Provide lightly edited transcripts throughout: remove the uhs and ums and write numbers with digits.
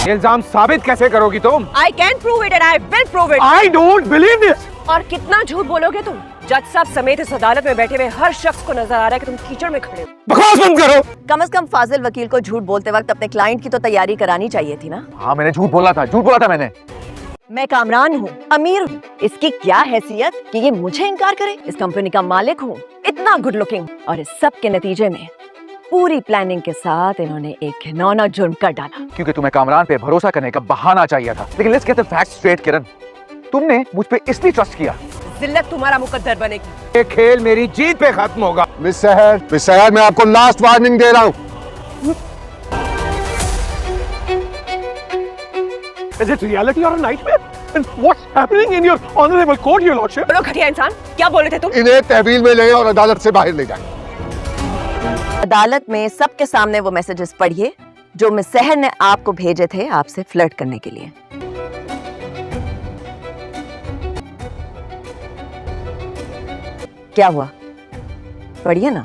इल्जाम साबित कैसे करोगी तुम? I can prove it and I will prove it. I don't believe this. और कितना झूठ बोलोगे तुम? जज साहब समेत इस अदालत में बैठे हुए हर शख्स को नजर आ रहा है कि तुम कीचड़ में खड़े हो। बकवास बंद करो। कम से कम फाजिल वकील को झूठ बोलते वक्त अपने क्लाइंट की तो तैयारी करानी चाहिए थी ना। हाँ मैंने झूठ बोला था मैंने। मैं कामरान हूँ, अमीर हूँ, इसकी क्या हैसियत कि ये मुझे इनकार करे? इस कंपनी का मालिक हूँ, इतना गुड लुकिंग, और इस सब के नतीजे में पूरी प्लानिंग के साथ इन्होंने एक घिनौना जुर्म कर डाला। क्योंकि तुम्हें कामरान पे भरोसा करने का बहाना चाहिए था। लेकिन let's get the facts straight Kiran, तुमने मुझ पे इसलिए ट्रस्ट किया। जिल्लत तुम्हारा मुकद्दर बनेगी। ये खेल मेरी जीत पे खत्म होगा। मिस सहर मैं आपको लास्ट वार्निंग दे रहा हूँ। Is it reality or a nightmare? And what's happening in your honorable court, your lordship? बड़ो घटिया इंसान, क्या बोले थे तुम? इन्हें तहवील में ले और अदालत से बाहर ले जाएं। अदालत में सबके सामने वो मैसेजेस पढ़िए जो मिस सहर ने आपको भेजे थे आपसे फ्लर्ट करने के लिए। क्या हुआ? पढ़िए ना।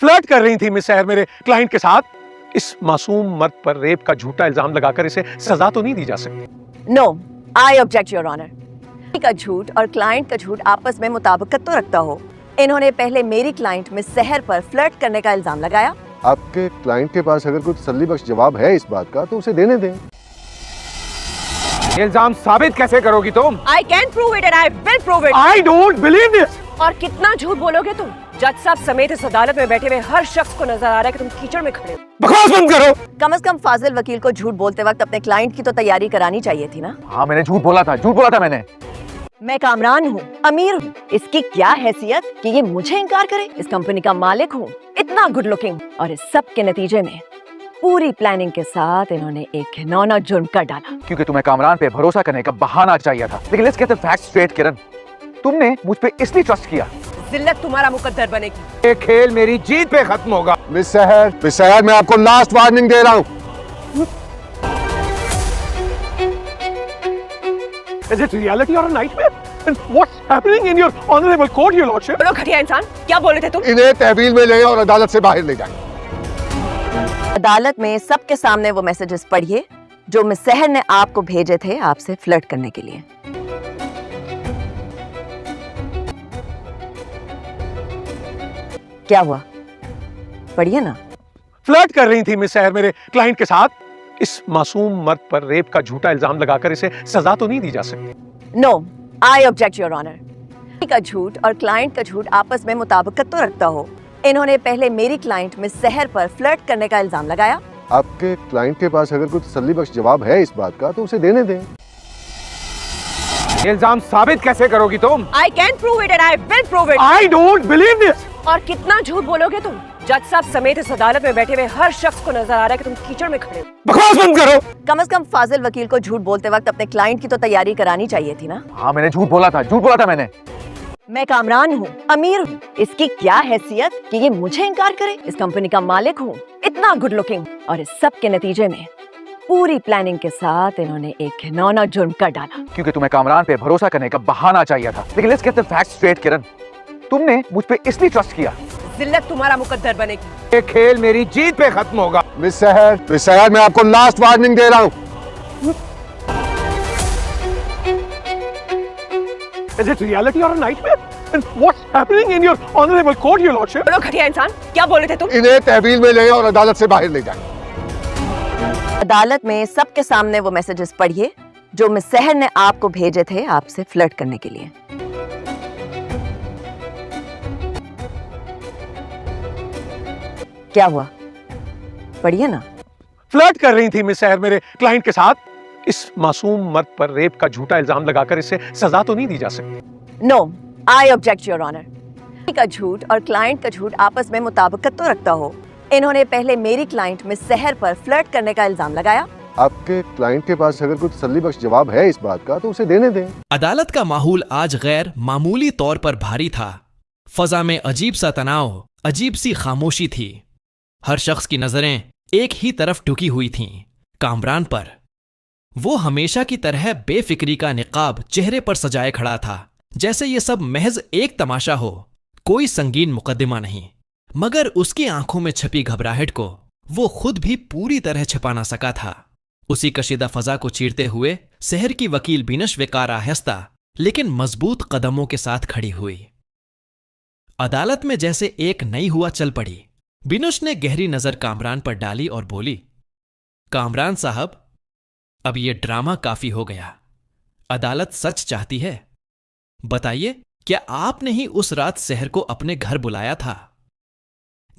फ्लर्ट कर रही थी मिस सहर मेरे क्लाइंट के साथ। इस मासूम मर्द पर रेप का झूठा इल्जाम लगाकर इसे सजा तो नहीं दी जा सकती। No, I object your honour. का झूठ और क्लाइंट का झूठ आपस में मुताबिकत तो रखता हो। इन्होंने पहले मेरी क्लाइंट मिस सहर पर फ्लर्ट करने का इल्जाम लगाया। आपके क्लाइंट के पास अगर कोई तसल्ली बख्श जवाब है इस बात का तो उसे देने दें। इल्जाम साबित कैसे करोगी तुम? I can prove it and I will prove it. I don't believe this. और कितना झूठ बोलोगे तुम? जज साहब समेत इस अदालत में बैठे हुए हर शख्स को नजर आ रहा है कि तुम कीचड़ में खड़े हो। बकवास बंद करो। कम से कम फाजिल वकील को झूठ बोलते वक्त अपने क्लाइंट की तो तैयारी करानी चाहिए थी ना। हाँ मैंने झूठ बोला था मैंने। मैं कामरान हूँ, अमीर हूँ, इसकी क्या हैसियत कि ये मुझे इनकार करे? इस कंपनी का मालिक हूँ, इतना गुड लुकिंग, और इस सब के नतीजे में पूरी प्लानिंग के साथ इन्होंने एक घिनौना जुर्म कर डाला। क्योंकि तुम्हें कामरान पे भरोसा करने का बहाना चाहिए था। लेकिन let's get the facts straight Kiran, तुमने मुझ पे इसलिए ट्रस्ट किया। जिल्लत तुम्हारा मुकद्दर बनेगी। ये खेल मेरी जीत पे खत्म होगा। मिस सहर मैं आपको लास्ट वार्निंग दे रहा हूँ। Is it reality or a nightmare? And what's happening in your honorable court, your lordship? बड़ो घटिया इंसान, क्या बोले थे तुम? इन्हें तहवील में ले और अदालत से बाहर ले जाएं। अदालत में सबके सामने वो मैसेजेस पढ़िए जो मिस सहर ने आपको भेजे थे आपसे फ्लर्ट करने के लिए। क्या हुआ? पढ़िए ना। फ्लर्ट कर रही थी मिस सहर मेरे क्लाइंट के साथ। इस मासूम मर्द पर रेप का झूठा इल्जाम लगाकर इसे सजा तो नहीं दी जा सकती। No, I object your honour. का झूठ और क्लाइंट का झूठ आपस में मुताबिकत तो रखता हो। इन्होंने पहले मेरी क्लाइंट मिस सहर पर फ्लर्ट करने का इल्जाम लगाया। आपके क्लाइंट के पास अगर कोई तसल्ली बख्श जवाब है इस बात का तो उसे देने दें। इल्जाम साबित कैसे करोगी तुम? I can prove it and I will prove it. I don't believe this. और कितना झूठ बोलोगे तुम? जज साहब समेत इस अदालत में बैठे हुए हर शख्स को नजर आ रहा है कि तुम कीचड़ में खड़े हो। बकवास बंद करो। कम से कम फाजिल वकील को झूठ बोलते वक्त अपने क्लाइंट की तो तैयारी करानी चाहिए थी ना। हाँ मैंने झूठ बोला था मैंने। मैं कामरान हूँ, अमीर हूँ, इसकी क्या हैसियत कि ये मुझे इनकार करे? इस कंपनी का मालिक हूँ, इतना गुड लुकिंग, और इस सब के नतीजे में पूरी प्लानिंग के साथ इन्होंने एक घिनौना जुर्म कर डाला। क्योंकि तुम्हें कामरान पे भरोसा करने का बहाना चाहिए था। लेकिन let's get the facts straight Kiran, तुमने मुझ पे इसलिए ट्रस्ट किया। जिल्लत तुम्हारा मुकद्दर बनेगी। ये खेल मेरी जीत पे खत्म होगा। मिस सहर मैं आपको लास्ट वार्निंग दे रहा हूँ। Is it reality or a nightmare? And what's happening in your honorable court, your lordship? बड़ो घटिया इंसान, क्या बोले थे तुम? इन्हें तहवील में ले और अदालत से बाहर ले जाएं। अदालत में सबके सामने वो मैसेजेस पढ़िए जो मिस सहर ने आपको भेजे थे आपसे फ्लर्ट करने के लिए। क्या हुआ? पढ़िए ना। फ्लर्ट कर रही थी मिस सहर मेरे क्लाइंट के साथ। इस मासूम मर्द पर रेप का झूठा इल्जाम लगाकर इसे सजा तो नहीं दी जा सकती। No, I object your honour. का झूठ और क्लाइंट का झूठ आपस में मुताबिकत तो रखता हो। इन्होंने पहले मेरी क्लाइंट मिस सहर पर फ्लर्ट करने का इल्जाम लगाया। आपके क्लाइंट के पास अगर कोई तसल्ली बख्श जवाब है इस बात का तो उसे देने दें। अदालत का माहौल आज गैर मामूली तौर पर भारी था। फजा में अजीब सा तनाव, अजीब सी खामोशी थी। हर शख्स की नजरें एक ही तरफ टुकी हुई थीं, कामरान पर। वो हमेशा की तरह बेफिक्री का निकाब चेहरे पर सजाए खड़ा था, जैसे ये सब महज एक तमाशा हो, कोई संगीन मुकद्दमा नहीं। मगर उसकी आंखों में छपी घबराहट को वो खुद भी पूरी तरह छिपा ना सका था। उसी कशीदा फजा को चीरते हुए शहर की वकील बिनश वेकार आहिस्ता लेकिन मजबूत कदमों के साथ खड़ी हुई। अदालत में जैसे एक नई हुआ चल पड़ी। बिनुश ने गहरी नजर कामरान पर डाली और बोली, कामरान साहब, अब यह ड्रामा काफी हो गया। अदालत सच चाहती है। बताइए, क्या आपने ही उस रात शहर को अपने घर बुलाया था?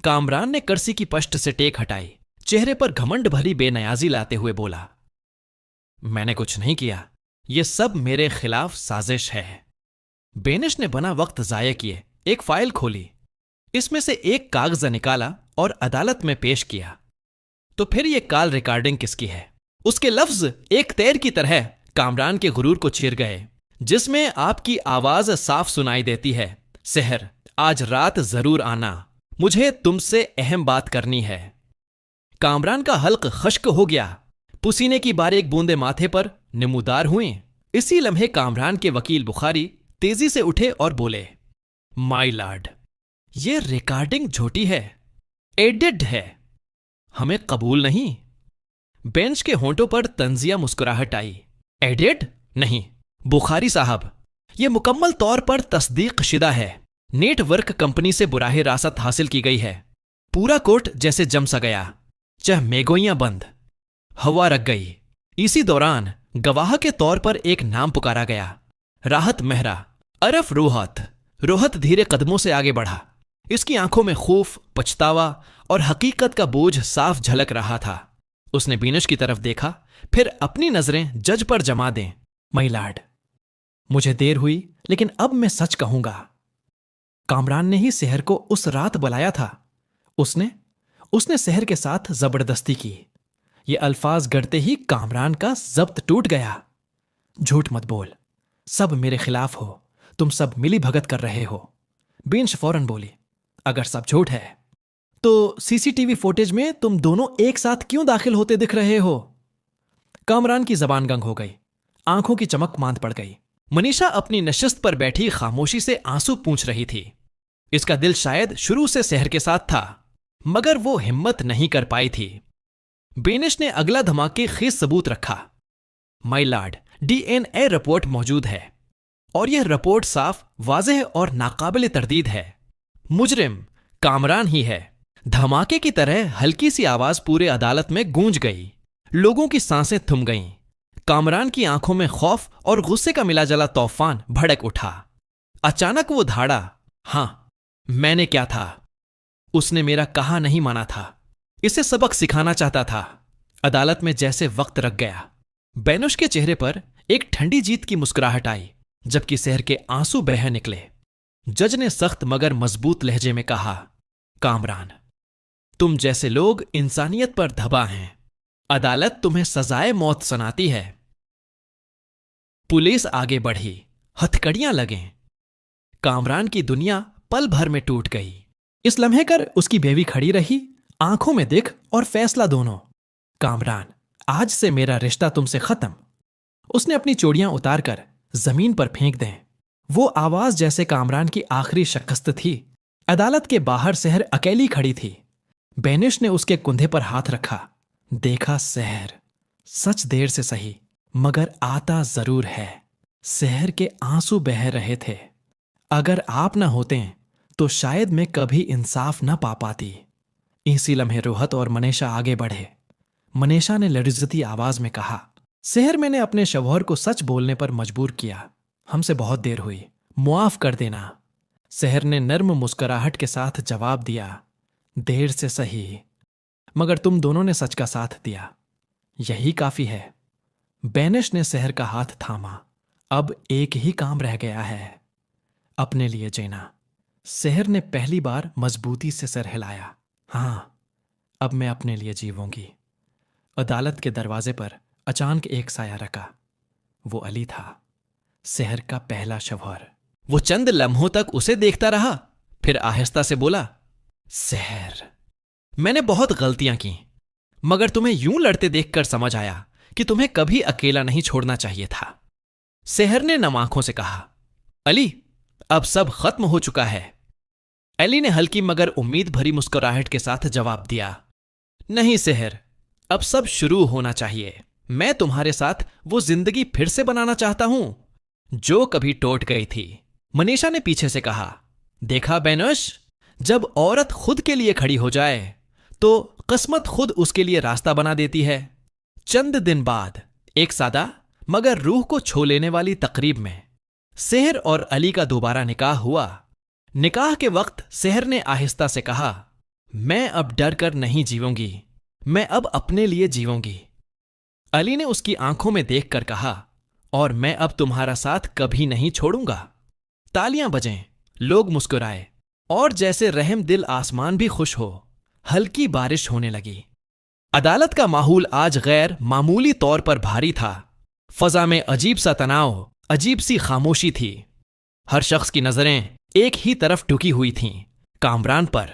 कामरान ने कर्सी की पष्ट से टेक हटाई, चेहरे पर घमंड भरी बेनयाजी लाते हुए बोला, मैंने कुछ नहीं किया। यह सब मेरे खिलाफ साजिश है। बेनिश ने बना वक्त जाया किए एक फाइल खोली, इसमें से एक कागज निकाला और अदालत में पेश किया। तो फिर यह कॉल रिकॉर्डिंग किसकी है? उसके लफ्ज एक तैर की तरह कामरान के गुरूर को चीर गए, जिसमें आपकी आवाज साफ सुनाई देती है, शहर, आज रात जरूर आना, मुझे तुमसे अहम बात करनी है। कामरान का हल्क खश्क हो गया, पुसीने की बारीक बूंदे माथे पर निमूदार हुई। इसी लम्हे कामरान के वकील बुखारी तेजी से उठे और बोले, माय लॉर्ड, ये रिकॉर्डिंग झूठी है, एडिट है, हमें कबूल नहीं। बेंच के होंठों पर तंजिया मुस्कुराहट आई। एडिट नहीं बुखारी साहब, यह मुकम्मल तौर पर तस्दीक शिदा है। नेटवर्क कंपनी से बुराहे रासत हासिल की गई है। पूरा कोर्ट जैसे जम सा गया, चाहे मेगोइयां बंद, हवा रख गई। इसी दौरान गवाह के तौर पर एक नाम पुकारा गया, राहत मेहरा अरफ रोहत। रोहत धीरे कदमों से आगे बढ़ा। इसकी आंखों में खौफ, पछतावा और हकीकत का बोझ साफ झलक रहा था। उसने बीनश की तरफ देखा, फिर अपनी नजरें जज पर जमा दें। माय लॉर्ड, मुझे देर हुई, लेकिन अब मैं सच कहूंगा। कामरान ने ही शहर को उस रात बुलाया था। उसने शहर के साथ जबरदस्ती की। ये अल्फाज गढ़ते ही कामरान का जब्त टूट गया। झूठ मत बोल, सब मेरे खिलाफ हो, तुम सब मिली भगत कर रहे हो। बेंच फौरन बोली, अगर सब झूठ है तो सीसीटीवी फुटेज में तुम दोनों एक साथ क्यों दाखिल होते दिख रहे हो? कामरान की जबान गंग हो गई, आंखों की चमक मांद पड़ गई। मनीषा अपनी नशिस्त पर बैठी खामोशी से आंसू पूंछ रही थी। इसका दिल शायद शुरू से शहर के साथ था, मगर वो हिम्मत नहीं कर पाई थी। बेनिश ने अगला धमाके खेस सबूत रखा। माय लॉर्ड, डीएनए रिपोर्ट मौजूद है और यह रिपोर्ट साफ, वाज़ेह और नाकाबिल तरदीद है। मुजरिम कामरान ही है। धमाके की तरह हल्की सी आवाज पूरे अदालत में गूंज गई। लोगों की सांसें थम गईं। कामरान की आंखों में खौफ और गुस्से का मिला जला तूफान भड़क उठा। अचानक वो धाड़ा, हां, मैंने क्या था? उसने मेरा कहा नहीं माना था। इसे सबक सिखाना चाहता था। अदालत में जैसे वक्त रख गया। बेनुश के चेहरे पर एक ठंडी जीत की मुस्कुराहट आई, जबकि शहर के आंसू बह निकले। जज ने सख्त मगर मजबूत लहजे में कहा, कामरान, तुम जैसे लोग इंसानियत पर धबा हैं। अदालत तुम्हें सजाए मौत सुनाती है। पुलिस आगे बढ़ी, हथकड़ियां लगें। कामरान की दुनिया पल भर में टूट गई। इस लम्हे कर उसकी बेवी खड़ी रही, आंखों में दिख और फैसला दोनों। कामरान, आज से मेरा रिश्ता तुमसे खत्म। उसने अपनी चूड़ियां उतारकर जमीन पर फेंक दें। वो आवाज जैसे कामरान की आखिरी शिकस्त थी। अदालत के बाहर शहर अकेली खड़ी थी। बेनिश ने उसके कुंधे पर हाथ रखा। देखा शहर, सच देर से सही मगर आता जरूर है। शहर के आंसू बह रहे थे। अगर आप ना होते तो शायद मैं कभी इंसाफ न पा पाती। इसी लम्हे रोहत और मनीषा आगे बढ़े। मनीषा ने लड़जती आवाज में कहा, शहर, मैंने अपने शौहर को सच बोलने पर मजबूर किया। हमसे बहुत देर हुई, मुआफ कर देना। शहर ने नर्म मुस्कुराहट के साथ जवाब दिया, देर से सही मगर तुम दोनों ने सच का साथ दिया, यही काफी है। बेनिश ने शहर का हाथ थामा। अब एक ही काम रह गया है, अपने लिए जीना। शहर ने पहली बार मजबूती से सर हिलाया। हां, अब मैं अपने लिए जीवूंगी। अदालत के दरवाजे पर अचानक एक साया रखा। वो अली था, शहर का पहला शौहर। वो चंद लम्हों तक उसे देखता रहा, फिर आहिस्ता से बोला, शहर, मैंने बहुत गलतियां की, मगर तुम्हें यूं लड़ते देखकर समझ आया कि तुम्हें कभी अकेला नहीं छोड़ना चाहिए था। शहर ने नम आंखों से कहा, अली, अब सब खत्म हो चुका है। अली ने हल्की मगर उम्मीद भरी मुस्कुराहट के साथ जवाब दिया, नहीं शहर, अब सब शुरू होना चाहिए। मैं तुम्हारे साथ वो जिंदगी फिर से बनाना चाहता हूं जो कभी टूट गई थी। मनीषा ने पीछे से कहा, देखा बेनुश, जब औरत खुद के लिए खड़ी हो जाए तो किस्मत खुद उसके लिए रास्ता बना देती है। चंद दिन बाद एक सादा मगर रूह को छू लेने वाली तकरीब में सेहर और अली का दोबारा निकाह हुआ। निकाह के वक्त सेहर ने आहिस्ता से कहा, मैं अब डर कर नहीं जीवूंगी, मैं अब अपने लिए जीवूंगी। अली ने उसकी आंखों में देखकर कहा, और मैं अब तुम्हारा साथ कभी नहीं छोड़ूंगा। तालियां बजें, लोग मुस्कुराए और जैसे रहम दिल आसमान भी खुश हो, हल्की बारिश होने लगी। अदालत का माहौल आज गैर मामूली तौर पर भारी था। फजा में अजीब सा तनाव, अजीब सी खामोशी थी। हर शख्स की नजरें एक ही तरफ टुकी हुई थीं, कामरान पर।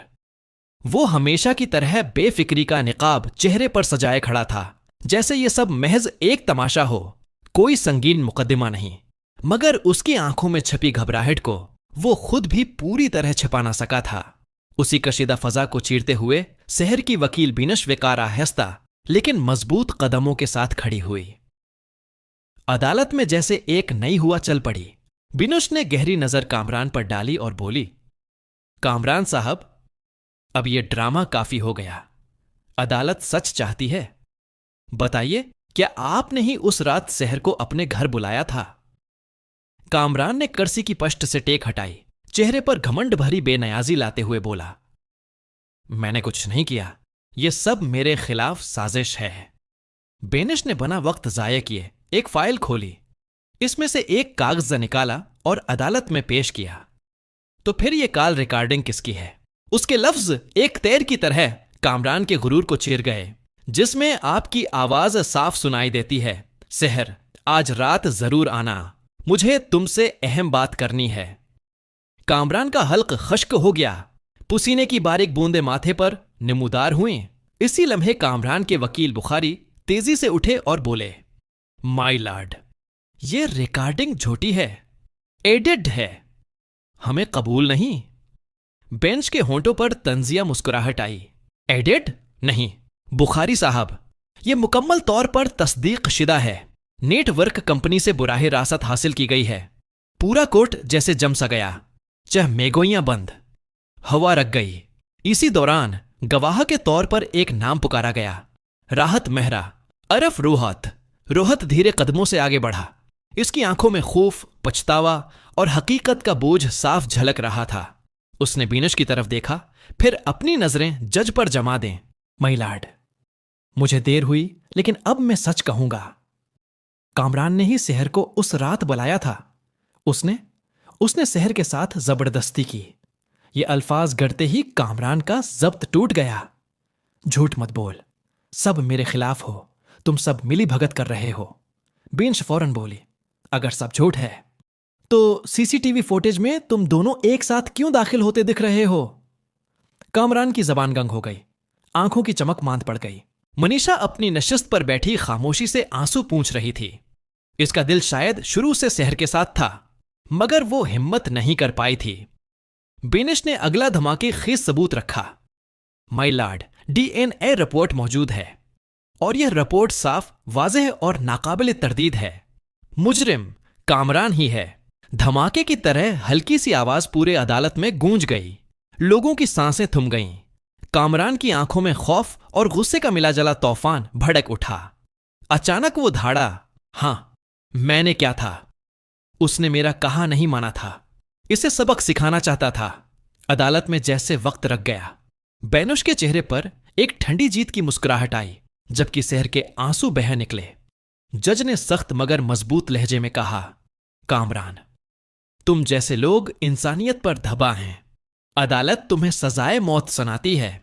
वो हमेशा की तरह बेफिक्री का निकाब चेहरे पर सजाए खड़ा था, जैसे ये सब महज एक तमाशा हो, कोई संगीन मुकद्दमा नहीं। मगर उसकी आंखों में छपी घबराहट को वो खुद भी पूरी तरह छिपा ना सका था। उसी कशीदा फजा को चीरते हुए शहर की वकील बिनश वेकार आहिस्ता लेकिन मजबूत कदमों के साथ खड़ी हुई। अदालत में जैसे एक नई हुआ चल पड़ी। बिनुश ने गहरी नजर कामरान पर डाली और बोली, कामरान साहब, अब यह ड्रामा काफी हो गया। अदालत सच चाहती है। बताइए, क्या आपने ही उस रात शहर को अपने घर बुलाया था? कामरान ने कर्सी की पष्ट से टेक हटाई, चेहरे पर घमंड भरी बेनयाजी लाते हुए बोला, मैंने कुछ नहीं किया, यह सब मेरे खिलाफ साजिश है। बेनिश ने बना वक्त जाया किए एक फाइल खोली, इसमें से एक कागज निकाला और अदालत में पेश किया। तो फिर यह कॉल रिकॉर्डिंग किसकी है? उसके लफ्ज एक तैर की तरह कामरान के गुरूर को चीर गए, जिसमें आपकी आवाज साफ सुनाई देती है, सहर, आज रात जरूर आना, मुझे तुमसे अहम बात करनी है। कामरान का हल्क खश्क हो गया, पुसीने की बारीक बूंदे माथे पर नमूदार हुई। इसी लम्हे कामरान के वकील बुखारी तेजी से उठे और बोले, माय लॉर्ड, ये रिकॉर्डिंग झूठी है, एडिड है, हमें कबूल नहीं। बेंच के होंठों पर तंजिया मुस्कुराहट आई। एडिड नहीं बुखारी साहब, यह मुकम्मल तौर पर तस्दीक शिदा है। नेटवर्क कंपनी से बुराहे रासत हासिल की गई है। पूरा कोर्ट जैसे जम सा गया, चाहे मेगोइयां बंद, हवा रख गई। इसी दौरान गवाह के तौर पर एक नाम पुकारा गया, राहत मेहरा अरफ रोहत। रोहत धीरे कदमों से आगे बढ़ा। इसकी आंखों में खौफ, पछतावा और हकीकत का बोझ साफ झलक रहा था। उसने बीनश की तरफ देखा, फिर अपनी नजरें जज पर जमा दें। माय लॉर्ड, मुझे देर हुई, लेकिन अब मैं सच कहूंगा। कामरान ने ही शहर को उस रात बुलाया था। उसने शहर के साथ जबरदस्ती की। ये अल्फाज गढ़ते ही कामरान का जब्त टूट गया। झूठ मत बोल, सब मेरे खिलाफ हो, तुम सब मिली भगत कर रहे हो। बेंच फौरन बोली, अगर सब झूठ है तो सीसीटीवी फुटेज में तुम दोनों एक साथ क्यों दाखिल होते दिख रहे हो? कामरान की जबान गंग हो गई, आंखों की चमक मांद पड़ गई। मनीषा अपनी नशिस्त पर बैठी खामोशी से आंसू पूंछ रही थी। इसका दिल शायद शुरू से शहर के साथ था, मगर वो हिम्मत नहीं कर पाई थी। बेनिश ने अगला धमाके खेज सबूत रखा। माय लॉर्ड, डीएनए रिपोर्ट मौजूद है और यह रिपोर्ट साफ, वाज़ेह और नाकाबिल तरदीद है। मुजरिम कामरान ही है। धमाके की तरह हल्की सी आवाज पूरे अदालत में गूंज गई। लोगों की सांसें थम गईं। कामरान की आंखों में खौफ और गुस्से का मिला जला तूफान भड़क उठा। अचानक वो धाड़ा, हां, मैंने क्या था? उसने मेरा कहा नहीं माना था। इसे सबक सिखाना चाहता था। अदालत में जैसे वक्त रख गया। बेनुश के चेहरे पर एक ठंडी जीत की मुस्कुराहट आई, जबकि शहर के आंसू बह निकले। जज ने सख्त मगर मजबूत लहजे में कहा, कामरान, तुम जैसे लोग इंसानियत पर धब्बा हैं। अदालत तुम्हें सजाए मौत सुनाती है।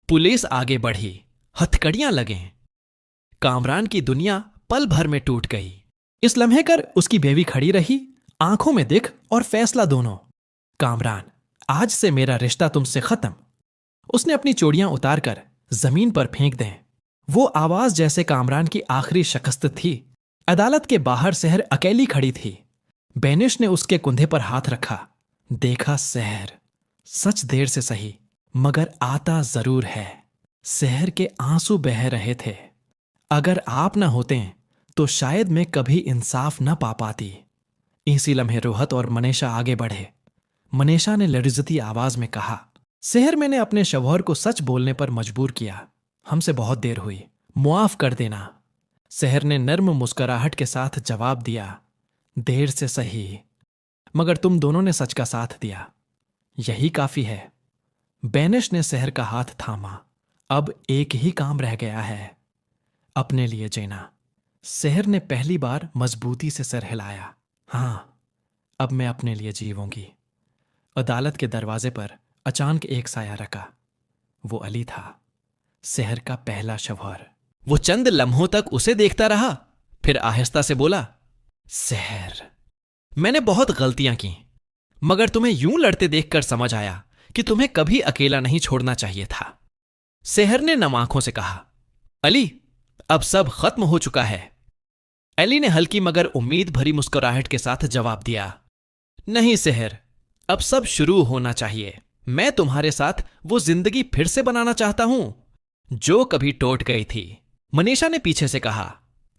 पुलिस आगे बढ़ी, हथकड़ियां लगें। कामरान की दुनिया पल भर में टूट गई। इस लम्हे कर उसकी बेवी खड़ी रही, आंखों में दिख और फैसला दोनों। कामरान, आज से मेरा रिश्ता तुमसे खत्म। उसने अपनी चूड़ियां उतारकर जमीन पर फेंक दें। वो आवाज जैसे कामरान की आखिरी शिकस्त थी। अदालत के बाहर शहर अकेली खड़ी थी। बेनिश ने उसके कुंधे पर हाथ रखा। देखा शहर, सच देर से सही मगर आता जरूर है। शहर के आंसू बह रहे थे। अगर आप ना होते तो शायद मैं कभी इंसाफ न पा पाती। इसी लम्हे रोहत और मनीषा आगे बढ़े। मनीषा ने लड़जती आवाज में कहा, सेहर, मैंने अपने शौहर को सच बोलने पर मजबूर किया। हमसे बहुत देर हुई, मुआफ कर देना। सेहर ने नर्म मुस्कुराहट के साथ जवाब दिया, देर से सही, मगर तुम दोनों ने सच का साथ दिया, यही काफी है। बेनिश ने सेहर का हाथ थामा। अब एक ही काम रह गया है, अपने लिए जीना। सेहर ने पहली बार मजबूती से सर हिलाया। हां, अब मैं अपने लिए जीवूंगी। अदालत के दरवाजे पर अचानक एक साया रखा। वो अली था, सेहर का पहला शौहर। वो चंद लम्हों तक उसे देखता रहा, फिर आहिस्ता से बोला, सेहर, मैंने बहुत गलतियां की, मगर तुम्हें यूं लड़ते देखकर समझ आया कि तुम्हें कभी अकेला नहीं छोड़ना चाहिए था। सेहर ने नम आंखों से कहा, अली, अब सब खत्म हो चुका है। अली ने हल्की मगर उम्मीद भरी मुस्कुराहट के साथ जवाब दिया, नहीं सेहर, अब सब शुरू होना चाहिए। मैं तुम्हारे साथ वो जिंदगी फिर से बनाना चाहता हूं जो कभी टूट गई थी। मनीषा ने पीछे से कहा,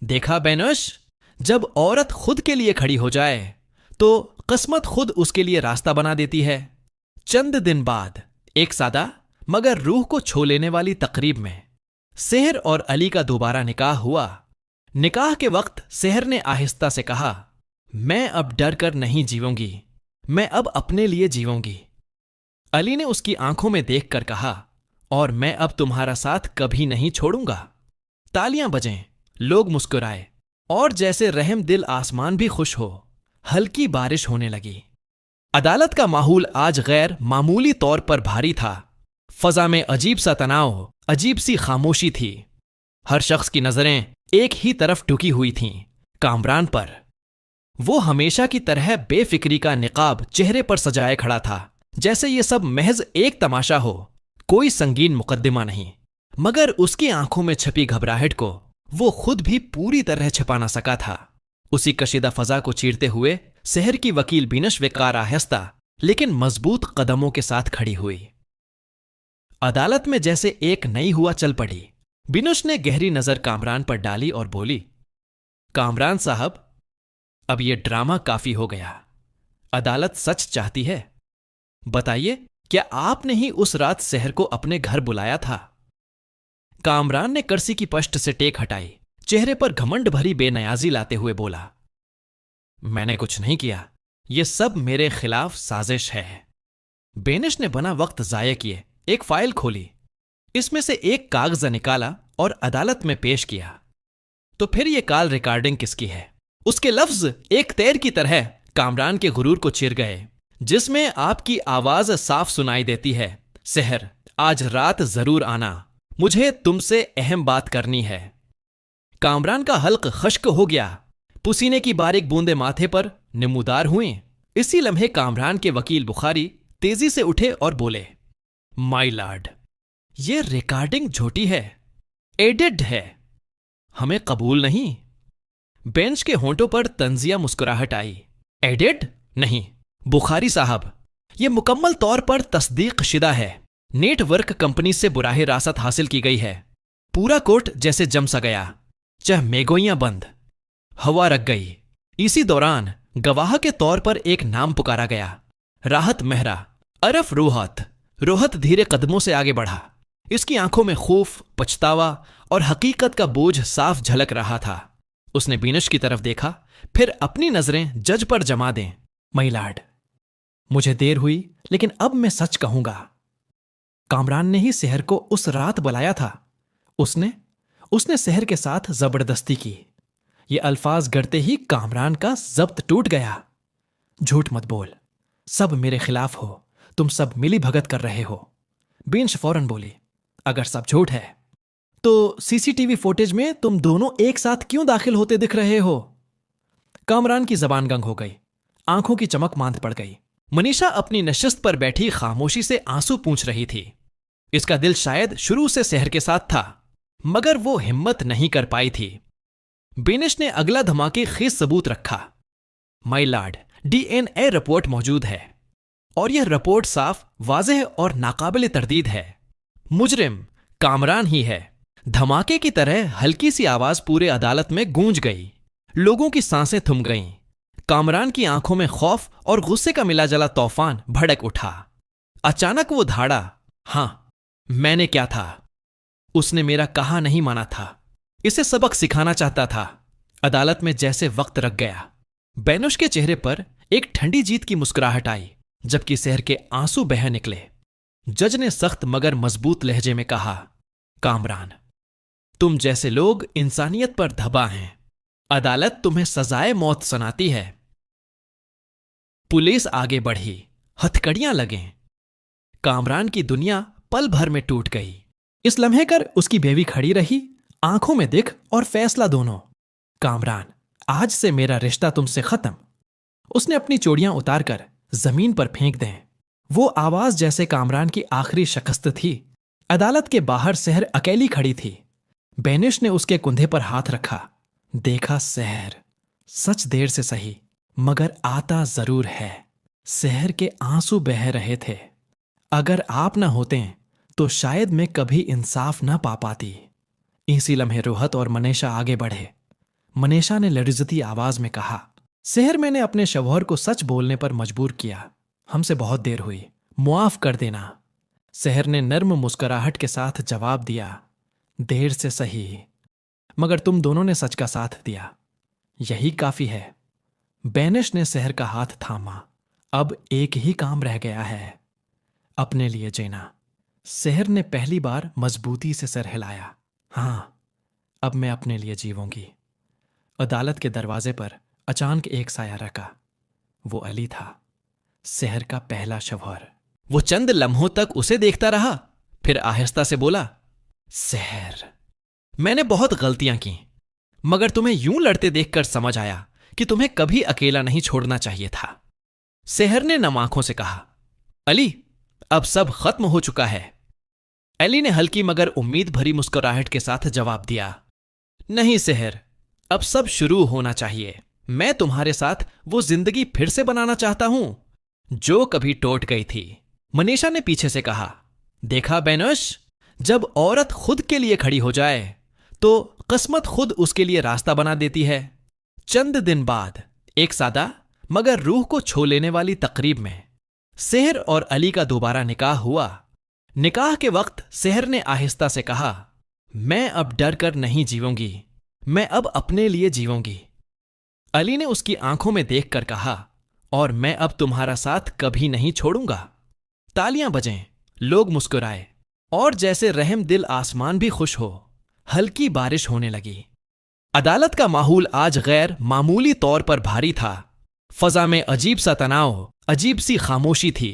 देखा बेनश, जब औरत खुद के लिए खड़ी हो जाए तो किस्मत खुद उसके लिए रास्ता बना देती है। चंद दिन बाद एक सादा मगर रूह को छू लेने वाली तकरीब में सेहर और अली का दोबारा निकाह हुआ। निकाह के वक्त सेहर ने आहिस्ता से कहा, मैं अब डर कर नहीं जीवूंगी, मैं अब अपने लिए जीवूंगी। अली ने उसकी आंखों में देखकर कहा, और मैं अब तुम्हारा साथ कभी नहीं छोड़ूंगा। तालियां बजें, लोग मुस्कुराए, और जैसे रहम दिल आसमान भी खुश हो, हल्की बारिश होने लगी। अदालत का माहौल आज गैर मामूली तौर पर भारी था। फजा में अजीब सा तनाव, अजीब सी खामोशी थी। हर शख्स की नजरें एक ही तरफ टुकी हुई थीं, कामरान पर। वो हमेशा की तरह बेफिक्री का निकाब चेहरे पर सजाए खड़ा था, जैसे ये सब महज एक तमाशा हो, कोई संगीन मुकद्दमा नहीं। मगर उसकी आंखों में छपी घबराहट को वो खुद भी पूरी तरह छिपा ना सका था। उसी कशीदा फजा को चीरते हुए शहर की वकील बिनश वेकार आहिस्ता लेकिन मजबूत कदमों के साथ खड़ी हुई। अदालत में जैसे एक नई हुआ चल पड़ी। बिनुश ने गहरी नजर कामरान पर डाली और बोली, कामरान साहब, अब यह ड्रामा काफी हो गया। अदालत सच चाहती है। बताइए, क्या आपने ही उस रात शहर को अपने घर बुलाया था? कामरान ने कर्सी की पष्ट से टेक हटाई, चेहरे पर घमंड भरी बेनयाजी लाते हुए बोला, मैंने कुछ नहीं किया, यह सब मेरे खिलाफ साजिश है। बेनिश ने बना वक्त जाया किए एक फाइल खोली, इसमें से एक कागज निकाला और अदालत में पेश किया। तो फिर यह कॉल रिकॉर्डिंग किसकी है? उसके लफ्ज एक तैर की तरह कामरान के गुरूर को चिर गए, जिसमें आपकी आवाज साफ सुनाई देती है, शहर, आज रात जरूर आना, मुझे तुमसे अहम बात करनी है। कामरान का हल्क खश्क हो गया, पसीने की बारीक बूंदे माथे पर नमूदार हुई। इसी लम्हे कामरान के वकील बुखारी तेजी से उठे और बोले, माय लॉर्ड, ये रिकॉर्डिंग झूठी है, एडिट है, हमें कबूल नहीं। बेंच के होंठों पर तंजिया मुस्कुराहट आई। एडिट नहीं बुखारी साहब, यह मुकम्मल तौर पर तस्दीक शिदा है, नेटवर्क कंपनी से बुराहे रासत हासिल की गई है। पूरा कोर्ट जैसे जम सा गया, चाहे मेगोइयां बंद, हवा रख गई। इसी दौरान गवाह के तौर पर एक नाम पुकारा गया, राहत मेहरा अरफ रोहत। रोहत धीरे कदमों से आगे बढ़ा। इसकी आंखों में खौफ, पछतावा और हकीकत का बोझ साफ झलक रहा था। उसने बीनश की तरफ देखा, फिर अपनी नजरें जज पर जमा दें। माय लॉर्ड, मुझे देर हुई, लेकिन अब मैं सच कहूंगा। कामरान ने ही शहर को उस रात बुलाया था। उसने शहर के साथ जबरदस्ती की। ये अल्फाज गढ़ते ही कामरान का जब्त टूट गया। झूठ मत बोल, सब मेरे खिलाफ हो, तुम सब मिली भगत कर रहे हो। बेंच फौरन बोली, अगर सब झूठ है तो सीसीटीवी फुटेज में तुम दोनों एक साथ क्यों दाखिल होते दिख रहे हो? कामरान की जबान गंग हो गई, आंखों की चमक मांद पड़ गई। मनीषा अपनी नशिस्त पर बैठी खामोशी से आंसू पूछ रही थी। इसका दिल शायद शुरू से शहर के साथ था, मगर वो हिम्मत नहीं कर पाई थी। बेनिश ने अगला धमाके खेज सबूत रखा। माय लॉर्ड, डीएनए रिपोर्ट मौजूद है और यह रिपोर्ट साफ, वाज़ेह और नाकाबिल तरदीद है। मुजरिम कामरान ही है, धमाके की तरह हल्की सी आवाज पूरे अदालत में गूंज गई। लोगों की सांसें थम गईं। कामरान की आंखों में खौफ और गुस्से का मिला जला तूफान भड़क उठा। अचानक वो धाड़ा, हां, मैंने क्या था? उसने मेरा कहा नहीं माना था। इसे सबक सिखाना चाहता था। अदालत में जैसे वक्त रख गया। बेनुश के चेहरे पर एक ठंडी जीत की मुस्कुराहट आई, जबकि सहर के आंसू बह निकले। जज ने सख्त मगर मजबूत लहजे में कहा, कामरान, तुम जैसे लोग इंसानियत पर धब्बा हैं। अदालत तुम्हें सजाए मौत सुनाती है। पुलिस आगे बढ़ी। हथकड़ियां लगें। कामरान की दुनिया पल भर में टूट गई। इस लम्हे कर उसकी बेवी खड़ी रही, आंखों में दिख और फैसला दोनों। कामरान, आज से मेरा रिश्ता तुमसे खत्म। उसने अपनी चूड़ियां उतारकर जमीन पर फेंक दें। वो आवाज जैसे कामरान की आखिरी शिकस्त थी। अदालत के बाहर सहर अकेली खड़ी थी। बेनिश ने उसके कुंधे पर हाथ रखा। देखा सहर, सच देर से सही मगर आता जरूर है। सहर के आंसू बह रहे थे। अगर आप ना होते तो शायद मैं कभी इंसाफ ना पा पाती। इसी लम्हे रोहत और मनीषा आगे बढ़े। मनीषा ने लड़जती आवाज में कहा, सहर, मैंने अपने शौहर को सच बोलने पर मजबूर किया। हमसे बहुत देर हुई, मुआफ कर देना। सहर ने नर्म मुस्कुराहट के साथ जवाब दिया, देर से सही मगर तुम दोनों ने सच का साथ दिया, यही काफी है। बेनिश ने सहर का हाथ थामा। अब एक ही काम रह गया है, अपने लिए जीना। सहर ने पहली बार मजबूती से सर हिलाया। हां, अब मैं अपने लिए जीवूंगी। अदालत के दरवाजे पर अचानक एक साया रखा। वो अली था, सहर का पहला शौहर। वो चंद लम्हों तक उसे देखता रहा, फिर आहिस्ता से बोला, सहर, मैंने बहुत गलतियां की, मगर तुम्हें यूं लड़ते देखकर समझ आया कि तुम्हें कभी अकेला नहीं छोड़ना चाहिए था। सहर ने नम आंखों से कहा, अली, अब सब खत्म हो चुका है। अली ने हल्की मगर उम्मीद भरी मुस्कुराहट के साथ जवाब दिया, नहीं सहर, अब सब शुरू होना चाहिए। मैं तुम्हारे साथ वो जिंदगी फिर से बनाना चाहता हूं जो कभी टूट गई थी। मनीषा ने पीछे से कहा, देखा बेनुश, जब औरत खुद के लिए खड़ी हो जाए तो किस्मत खुद उसके लिए रास्ता बना देती है। चंद दिन बाद एक सादा मगर रूह को छू लेने वाली तकरीब में सहर और अली का दोबारा निकाह हुआ। निकाह के वक्त सहर ने आहिस्ता से कहा, मैं अब डर कर नहीं जीवूंगी, मैं अब अपने लिए जीवूंगी। अली ने उसकी आंखों में देखकर कहा, और मैं अब तुम्हारा साथ कभी नहीं छोड़ूंगा। तालियां बजें, लोग मुस्कुराए, और जैसे रहम दिल आसमान भी खुश हो, हल्की बारिश होने लगी। अदालत का माहौल आज गैर मामूली तौर पर भारी था। फजा में अजीब सा तनाव, अजीब सी खामोशी थी।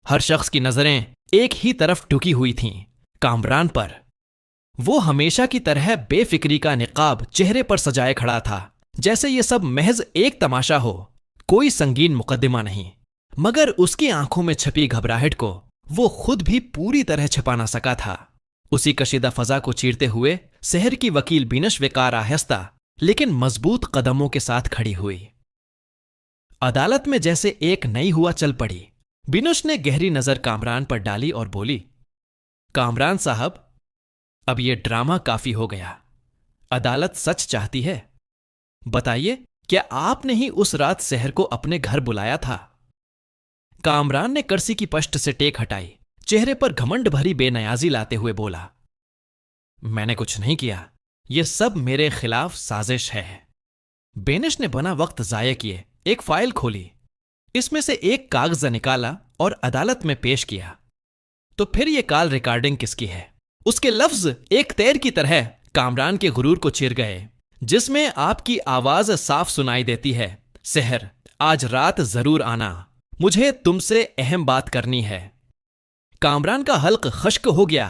हर शख्स की नजरें एक ही तरफ टुकी हुई थीं, कामरान पर। वो हमेशा की तरह बेफिक्री का निकाब चेहरे पर सजाए खड़ा था, जैसे ये सब महज एक तमाशा हो, कोई संगीन मुकद्दमा नहीं। मगर उसकी आंखों में छपी घबराहट को वो खुद भी पूरी तरह छिपा ना सका था। उसी कशीदा फजा को चीरते हुए सहर की वकील बिनश विकार आहिस्ता लेकिन मजबूत कदमों के साथ खड़ी हुई। अदालत में जैसे एक नई हुआ चल पड़ी। बिनुश ने गहरी नजर कामरान पर डाली और बोली, कामरान साहब, अब यह ड्रामा काफी हो गया। अदालत सच चाहती है। बताइए, क्या आपने ही उस रात सहर को अपने घर बुलाया था? कामरान ने कर्सी की पष्ट से टेक हटाई, चेहरे पर घमंड भरी बेनयाजी लाते हुए बोला, मैंने कुछ नहीं किया, यह सब मेरे खिलाफ साजिश है। बेनिश ने बना वक्त जाया किए एक फाइल खोली, इसमें से एक कागज निकाला और अदालत में पेश किया। तो फिर यह कॉल रिकॉर्डिंग किसकी है? उसके लफ्ज एक तैर की तरह कामरान के गुरूर को चिर गए, जिसमें आपकी आवाज साफ सुनाई देती है, सहर, आज रात जरूर आना, मुझे तुमसे अहम बात करनी है। कामरान का हल्क खश्क हो गया,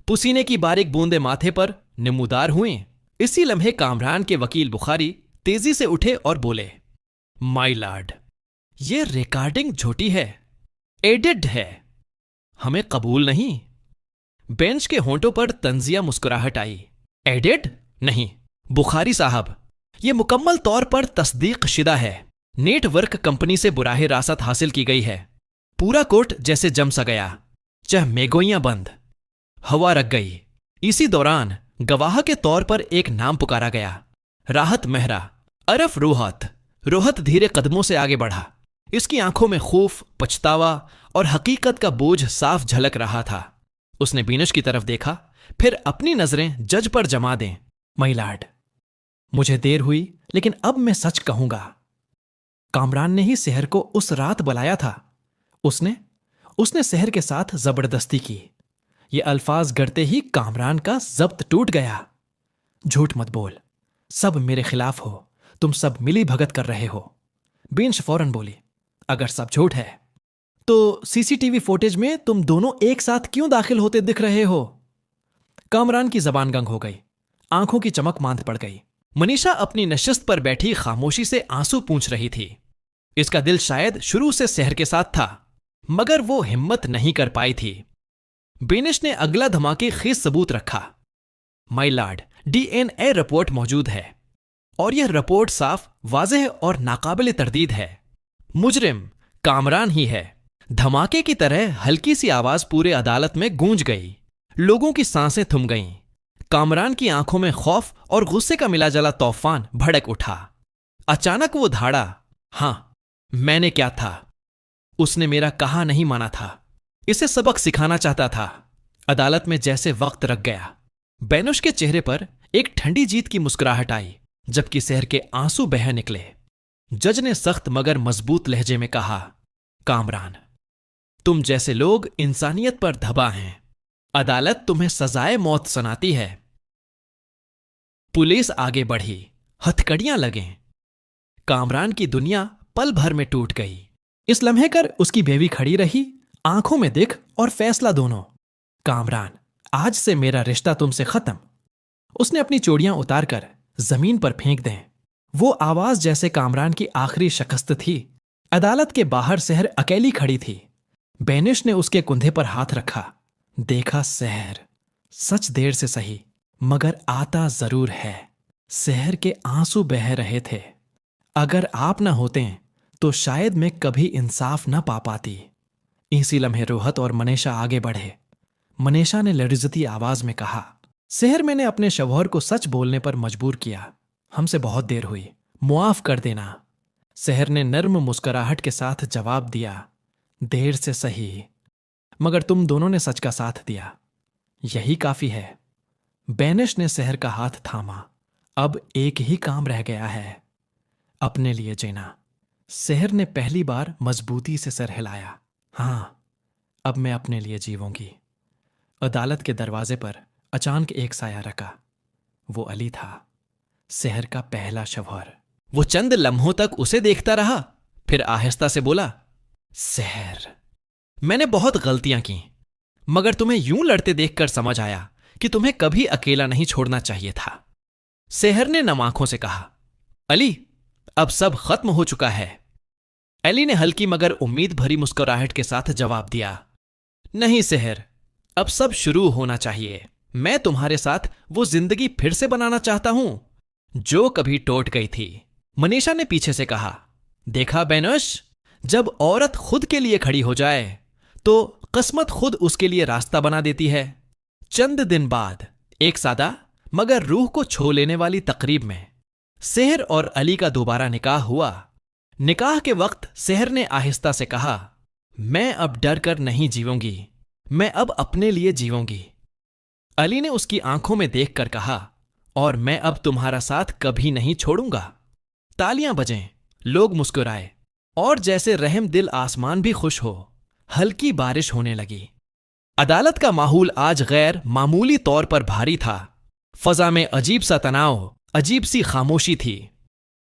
पसीने की बारीक बूंदे माथे पर नमूदार हुई। इसी लम्हे कामरान के वकील बुखारी तेजी से उठे और बोले, माय लॉर्ड, ये रिकॉर्डिंग झूठी है, एडिट है, हमें कबूल नहीं। बेंच के होंठों पर तंजिया मुस्कुराहट आई। एडिट नहीं बुखारी साहब, यह मुकम्मल तौर पर तस्दीक शिदा है। नेटवर्क कंपनी से बुराहे रासत हासिल की गई है। पूरा कोर्ट जैसे जम सा गया, चह मेगोइयां बंद, हवा रख गई। इसी दौरान गवाह के तौर पर एक नाम पुकारा गया, राहत मेहरा अरफ रोहत। रोहत धीरे कदमों से आगे बढ़ा। इसकी आंखों में खौफ, पछतावा और हकीकत का बोझ साफ झलक रहा था। उसने बीनश की तरफ देखा, फिर अपनी नजरें जज पर जमा दें। माय लॉर्ड, मुझे देर हुई, लेकिन अब मैं सच कहूंगा। कामरान ने ही सेहर को उस रात बुलाया था। उसने सेहर के साथ जबरदस्ती की। ये अल्फाज गढ़ते ही कामरान का जब्त टूट गया। झूठ मत बोल, सब मेरे खिलाफ हो, तुम सब मिली भगत कर रहे हो। बीनश फौरन बोली, अगर सब झूठ है तो सीसीटीवी फुटेज में तुम दोनों एक साथ क्यों दाखिल होते दिख रहे हो? कामरान की जबान गंग हो गई, आंखों की चमक मांद पड़ गई। मनीषा अपनी नशिस्त पर बैठी खामोशी से आंसू पूंछ रही थी। इसका दिल शायद शुरू से सेहर के साथ था, मगर वो हिम्मत नहीं कर पाई थी। बेनिश ने अगला धमाके खीस सबूत रखा। माय लॉर्ड, डीएनए रिपोर्ट मौजूद है और यह रिपोर्ट साफ, वाज़ेह और नाकाबिल तरदीद है। मुजरिम कामरान ही है। धमाके की तरह हल्की सी आवाज पूरे अदालत में गूंज गई। लोगों की सांसें थम गईं। कामरान की आंखों में खौफ और गुस्से का मिला जला तूफान भड़क उठा। अचानक वो धाड़ा, हां, मैंने क्या था? उसने मेरा कहा नहीं माना था। इसे सबक सिखाना चाहता था। अदालत में जैसे वक्त रख गया। बेनुश के चेहरे पर एक ठंडी जीत की मुस्कुराहट आई, जबकि सेहर के आंसू बह निकले। जज ने सख्त मगर मजबूत लहजे में कहा, कामरान, तुम जैसे लोग इंसानियत पर धबा हैं। अदालत तुम्हें सजाए मौत सुनाती है। पुलिस आगे बढ़ी, हथकड़ियां लगें। कामरान की दुनिया पल भर में टूट गई। इस लम्हे कर उसकी बेवी खड़ी रही, आंखों में दिख और फैसला दोनों। कामरान, आज से मेरा रिश्ता तुमसे खत्म। उसने अपनी चूड़ियां उतारकर जमीन पर फेंक दें। वो आवाज जैसे कामरान की आखिरी शिकस्त थी। अदालत के बाहर सेहर अकेली खड़ी थी। बेनिश ने उसके कुंधे पर हाथ रखा। देखा सेहर, सच देर से सही, मगर आता जरूर है। सेहर के आंसू बह रहे थे। अगर आप ना होते तो शायद मैं कभी इंसाफ ना पा पाती। इसी लम्हे रोहत और मनीषा आगे बढ़े। मनीषा ने लड़जती आवाज में कहा, सेहर, मैंने अपने शौहर को सच बोलने पर मजबूर किया। हमसे बहुत देर हुई, मुआफ कर देना। सेहर ने नर्म मुस्कुराहट के साथ जवाब दिया, देर से सही, मगर तुम दोनों ने सच का साथ दिया, यही काफी है। बेनिश ने सेहर का हाथ थामा। अब एक ही काम रह गया है, अपने लिए जीना। सेहर ने पहली बार मजबूती से सर हिलाया। हां, अब मैं अपने लिए जीवूंगी। अदालत के दरवाजे पर अचानक एक साया रखा। वो अली था, सेहर का पहला शौहर। वो चंद लम्हों तक उसे देखता रहा, फिर आहिस्ता से बोला, सेहर, मैंने बहुत गलतियां की, मगर तुम्हें यूं लड़ते देखकर समझ आया कि तुम्हें कभी अकेला नहीं छोड़ना चाहिए था। सेहर ने नम आंखों से कहा, अली, अब सब खत्म हो चुका है। अली ने हल्की मगर उम्मीद भरी मुस्कुराहट के साथ जवाब दिया, नहीं सेहर, अब सब शुरू होना चाहिए। मैं तुम्हारे साथ वो जिंदगी फिर से बनाना चाहता हूं जो कभी टूट गई थी। मनीषा ने पीछे से कहा, देखा बेनुश, जब औरत खुद के लिए खड़ी हो जाए तो किस्मत खुद उसके लिए रास्ता बना देती है। चंद दिन बाद एक सादा मगर रूह को छू लेने वाली तकरीब में सेहर और अली का दोबारा निकाह हुआ। निकाह के वक्त सेहर ने आहिस्ता से कहा, मैं अब डर कर नहीं जीवूंगी, मैं अब अपने लिए जीवूंगी। अली ने उसकी आंखों में देखकर कहा, और मैं अब तुम्हारा साथ कभी नहीं छोड़ूंगा। तालियां बजें, लोग मुस्कुराए, और जैसे रहम दिल आसमान भी खुश हो, हल्की बारिश होने लगी। अदालत का माहौल आज गैर मामूली तौर पर भारी था। फजा में अजीब सा तनाव, अजीब सी खामोशी थी।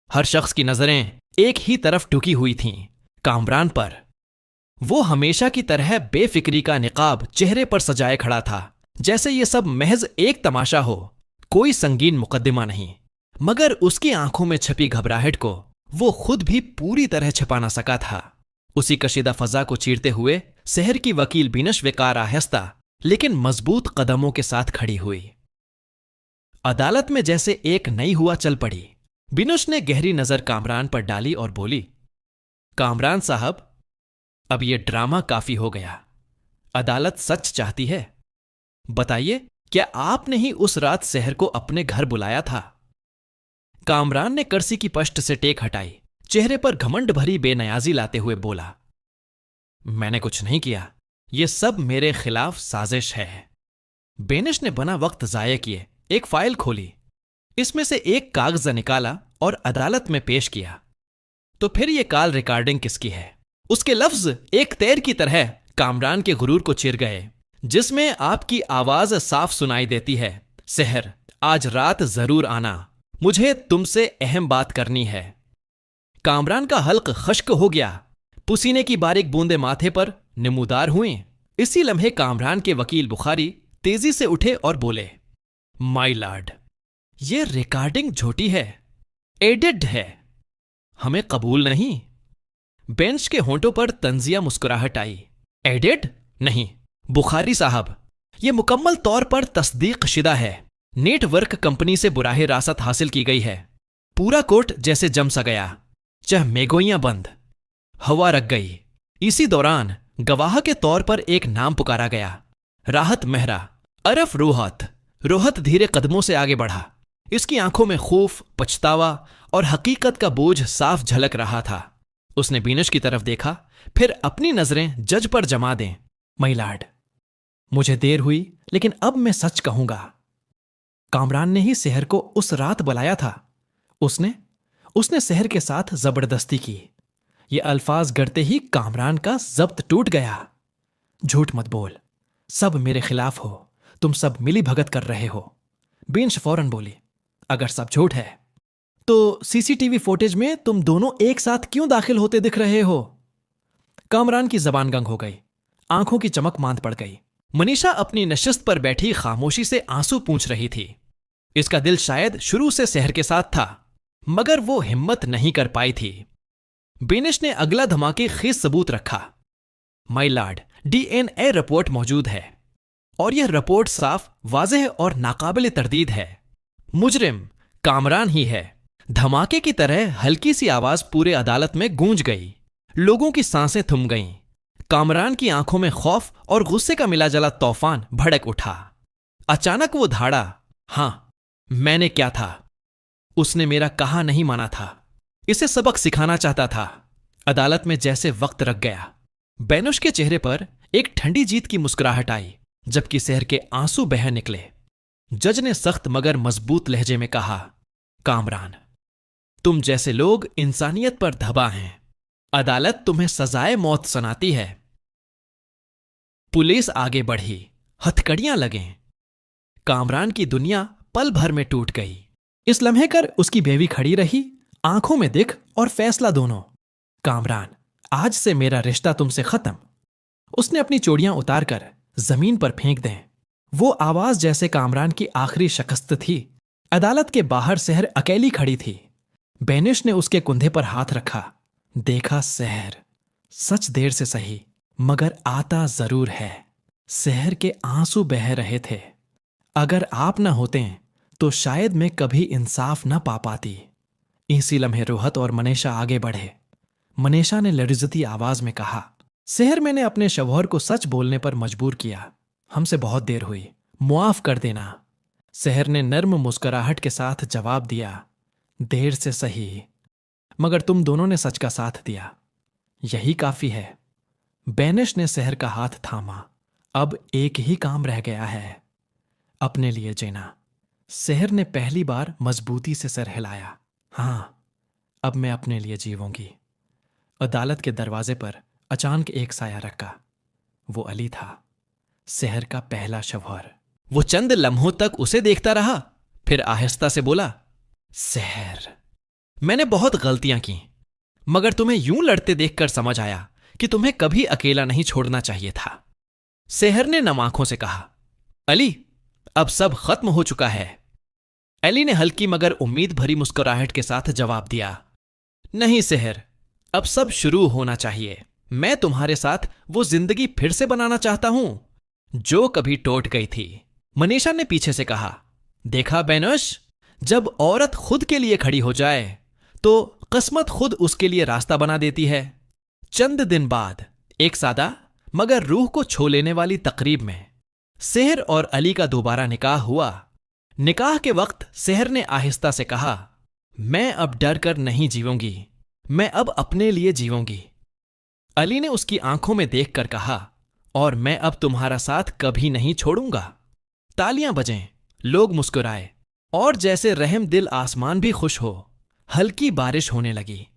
हर शख्स की नजरें एक ही तरफ टुकी हुई थीं, कामरान पर। वो हमेशा की तरह बेफिक्री का निकाब चेहरे पर सजाए खड़ा था, जैसे ये सब महज एक तमाशा हो, कोई संगीन मुकद्दमा नहीं। मगर उसकी आंखों में छपी घबराहट को वो खुद भी पूरी तरह छिपा ना सका था। उसी कशीदा फजा को चीरते हुए शहर की वकील बीनश विकार आहिस्ता लेकिन मजबूत कदमों के साथ खड़ी हुई। अदालत में जैसे एक नई हुआ चल पड़ी। बीनश ने गहरी नजर कामरान पर डाली और बोली, कामरान साहब, अब यह ड्रामा काफी हो गया। अदालत सच चाहती है। बताइए क्या आपने ही उस रात सहर को अपने घर बुलाया था? कामरान ने कर्सी की पष्ट से टेक हटाई, चेहरे पर घमंड भरी बेनयाजी लाते हुए बोला, मैंने कुछ नहीं किया, यह सब मेरे खिलाफ साजिश है। बेनिश ने बना वक्त जाया किए एक फाइल खोली, इसमें से एक कागज निकाला और अदालत में पेश किया। तो फिर यह कॉल रिकॉर्डिंग किसकी है? उसके लफ्ज एक तैर की तरह कामरान के गुरूर को चिर गए, जिसमें आपकी आवाज साफ सुनाई देती है, सहर आज रात जरूर आना, मुझे तुमसे अहम बात करनी है। कामरान का हल्क खश्क हो गया, पसीने की बारीक बूंदे माथे पर नमूदार हुई। इसी लम्हे कामरान के वकील बुखारी तेजी से उठे और बोले, माय लॉर्ड, यह रिकॉर्डिंग झूठी है, एडिड है, हमें कबूल नहीं। बेंच के होंठों पर तंजिया मुस्कुराहट आई। एडिड नहीं बुखारी साहब, यह मुकम्मल तौर पर तस्दीक शिदा है, नेटवर्क कंपनी से बुराहे रासत हासिल की गई है। पूरा कोर्ट जैसे जम सा गया, चह मेगोइयां बंद, हवा रख गई। इसी दौरान गवाह के तौर पर एक नाम पुकारा गया, राहत मेहरा अरफ रोहत। रोहत धीरे कदमों से आगे बढ़ा, इसकी आंखों में खौफ, पछतावा और हकीकत का बोझ साफ झलक रहा था। उसने बीनश की तरफ देखा, फिर अपनी नजरें जज पर जमा दें। माय लॉर्ड, मुझे देर हुई, लेकिन अब मैं सच कहूंगा, कामरान ने ही सहर को उस रात बुलाया था। उसने सहर के साथ जबरदस्ती की। ये अल्फाज गढ़ते ही कामरान का जब्त टूट गया। झूठ मत बोल, सब मेरे खिलाफ हो, तुम सब मिली भगत कर रहे हो। बेंच फौरन बोली, अगर सब झूठ है तो सीसीटीवी फुटेज में तुम दोनों एक साथ क्यों दाखिल होते दिख रहे हो? कामरान की जबान गंग हो गई, आंखों की चमक मांद पड़ गई। मनीषा अपनी नशिस्त पर बैठी खामोशी से आंसू पूंछ रही थी। इसका दिल शायद शुरू से सहर के साथ था, मगर वो हिम्मत नहीं कर पाई थी। बेनिश ने अगला धमाके खीस सबूत रखा। माय लॉर्ड, डीएनए रिपोर्ट मौजूद है और यह रिपोर्ट साफ, वाज़ेह और नाकाबिल तरदीद है। मुजरिम कामरान ही है। धमाके की तरह हल्की सी आवाज पूरे अदालत में गूंज गई। लोगों की सांसें थम गईं। कामरान की आंखों में खौफ और गुस्से का मिला जला तूफान भड़क उठा। अचानक वो धाड़ा, हां, मैंने क्या था? उसने मेरा कहा नहीं माना था, इसे सबक सिखाना चाहता था। अदालत में जैसे वक्त रख गया। बेनुश के चेहरे पर एक ठंडी जीत की मुस्कुराहट आई, जबकि सहर के आंसू बह निकले। जज ने सख्त मगर मजबूत लहजे में कहा, कामरान, तुम जैसे लोग इंसानियत पर धबा हैं। अदालत तुम्हें सजाए मौत सुनाती है। पुलिस आगे बढ़ी, हथकड़ियां लगें। कामरान की दुनिया पल भर में टूट गई। इस लम्हे कर उसकी बेवी खड़ी रही, आंखों में दिख और फैसला दोनों। कामरान, आज से मेरा रिश्ता तुमसे खत्म। उसने अपनी चोड़ियां उतारकर जमीन पर फेंक दें। वो आवाज जैसे कामरान की आखिरी शिकस्त थी। अदालत के बाहर सहर अकेली खड़ी थी। बेनिश ने उसके कुंधे पर हाथ रखा। देखा सहर, सच देर से सही, मगर आता जरूर है। सहर के आंसू बह रहे थे। अगर आप न होते तो शायद मैं कभी इंसाफ न पा पाती। इसी लम्हे रोहत और मनीषा आगे बढ़े। मनीषा ने लर्जती आवाज में कहा, सहर, मैंने अपने शौहर को सच बोलने पर मजबूर किया। हमसे बहुत देर हुई, मुआफ कर देना। सहर ने नर्म मुस्कुराहट के साथ जवाब दिया, देर से सही, मगर तुम दोनों ने सच का साथ दिया, यही काफी है। बेनिश ने सहर का हाथ थामा। अब एक ही काम रह गया है, अपने लिए जीना। सहर ने पहली बार मजबूती से सर हिलाया। हां, अब मैं अपने लिए जीवूंगी। अदालत के दरवाजे पर अचानक एक साया रखा। वो अली था, सहर का पहला शौहर। वो चंद लम्हों तक उसे देखता रहा, फिर आहिस्ता से बोला, सहर, मैंने बहुत गलतियां की, मगर तुम्हें यूं लड़ते देखकर समझ आया कि तुम्हें कभी अकेला नहीं छोड़ना चाहिए था। सहर ने नम आंखों से कहा, अली, अब सब खत्म हो चुका है। अली ने हल्की मगर उम्मीद भरी मुस्कुराहट के साथ जवाब दिया, नहीं सहर, अब सब शुरू होना चाहिए। मैं तुम्हारे साथ वो जिंदगी फिर से बनाना चाहता हूं जो कभी टूट गई थी। मनीषा ने पीछे से कहा, देखा बेनुश, जब औरत खुद के लिए खड़ी हो जाए तो किस्मत खुद उसके लिए रास्ता बना देती है। चंद दिन बाद एक सादा मगर रूह को छू लेने वाली तकरीब में सेहर और अली का दोबारा निकाह हुआ। निकाह के वक्त सेहर ने आहिस्ता से कहा, मैं अब डर कर नहीं जीवूंगी, मैं अब अपने लिए जीवूंगी। अली ने उसकी आंखों में देखकर कहा, और मैं अब तुम्हारा साथ कभी नहीं छोड़ूंगा। तालियां बजें, लोग मुस्कुराए, और जैसे रहम दिल आसमान भी खुश हो, हल्की बारिश होने लगी।